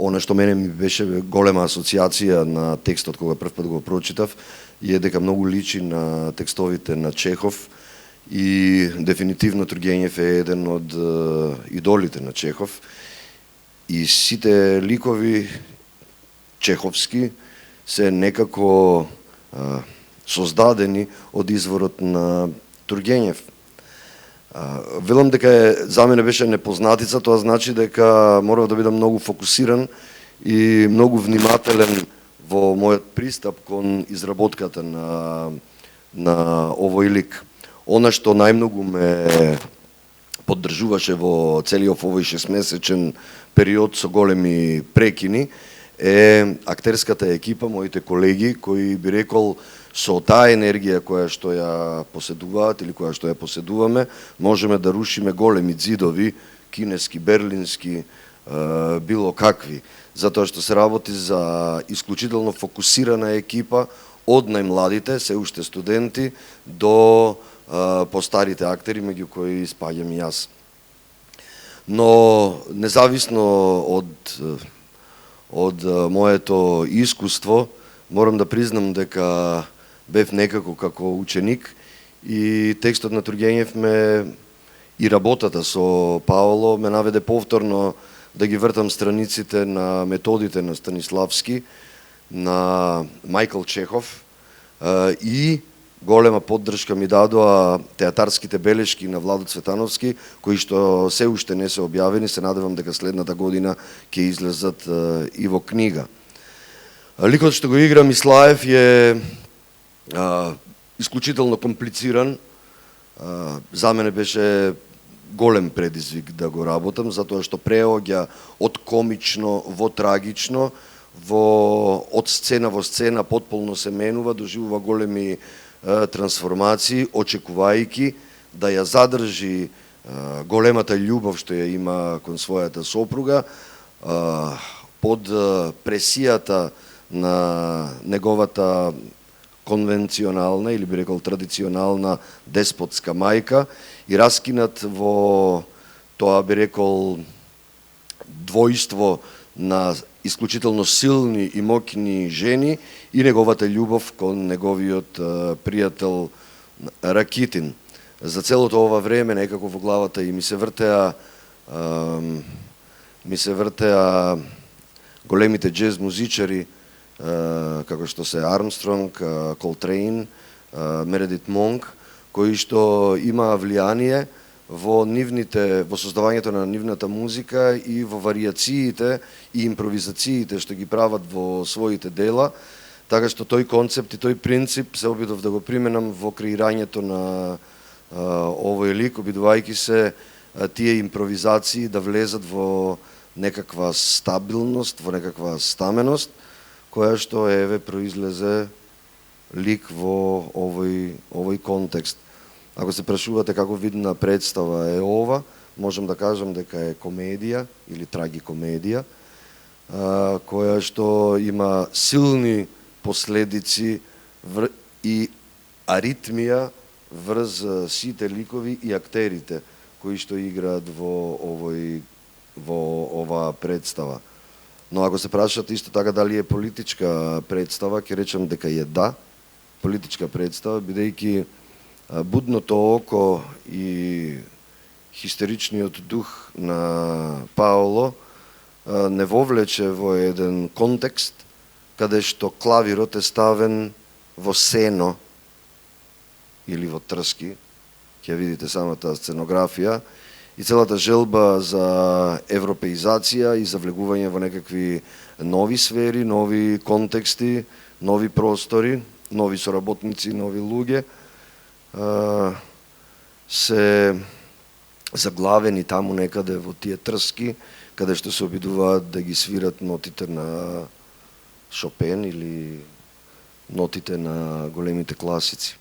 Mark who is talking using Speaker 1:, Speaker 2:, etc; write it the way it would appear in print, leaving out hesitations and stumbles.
Speaker 1: Она што мене ми беше голема асоциација на текстот кога прв пат го прочитав е дека многу личи на текстовите на Чехов и дефинитивно Тургенев е еден од идолите на Чехов и сите ликови чеховски се некако создадени од изворот на Тургенев. Велам дека за мене беше непознатица, тоа значи дека морав да бидам многу фокусиран и многу внимателен во мојот пристап кон изработката на овој лик. Она што најмногу ме поддржуваше во целиот овој 6-месечен период со големи прекини е актерската екипа, моите колеги, кои би рекол со таа енергија која што ја поседуваат или која што ја поседуваме, можеме да рушиме големи ѕидови, кинески, берлински, било какви. Затоа што се работи за исклучително фокусирана екипа од најмладите, се уште студенти, до постарите актери, меѓу кои спаѓам и јас. Но независно од моето искуство, морам да признам дека бев некако како ученик и текстот на Тургенев и работата со Паоло ме наведе повторно да ги вртам страниците на методите на Станиславски, на Мајкл Чехов и голема поддршка ми дадоа театарските белешки на Владо Цветановски, кои што се уште не се објавени, се надевам дека следната година ќе излезат и во книга. Ликот што го игра Мислаев е исклучително комплициран. За мене беше голем предизвик да го работам, затоа што преоѓа од комично во трагично, од сцена во сцена потполно се менува, доживува големи трансформации, очекувајќи да ја задржи големата љубов што ја има кон својата сопруга, под пресијата на неговата конвенционална, или би рекол традиционална деспотска мајка и раскинат во тоа би рекол двојство на исклучително силни и моќни жени и неговата љубов кон неговиот пријател Ракитин. За целото ова време некако во главата и ми се вртеа големите джез музичари како што се Армстронг, Колтрейн, Мередит Монк, кои што имаа влијание во создавањето на нивната музика и во варијациите и импровизациите што ги прават во своите дела, така што тој концепт и тој принцип се обидов да го применам во креирањето на овој лик, обидувајќи се тие импровизации да влезат во некаква стабилност, во некаква стаменост, која што произлезе лик во овој контекст. Ако се прашувате како видна представа е ова, можам да кажам дека е комедија или трагикомедија, која што има силни последици и аритмија врз сите ликови и актерите кои што играат во оваа представа. Но ако се прашате исто така дали е политичка представа, ќе речам дека е да, политичка представа, бидејќи будното око и хистеричниот дух на Паоло не вовлече во еден контекст каде што клавирот е ставен во сено или во трски, ќе видите самата сценографија, и целата желба за европеизација и за влегување во некакви нови сфери, нови контексти, нови простори, нови соработници, нови луѓе, се заглавени таму некаде во тие трски, каде што се обидуваат да ги свират нотите на Шопен или нотите на големите класици.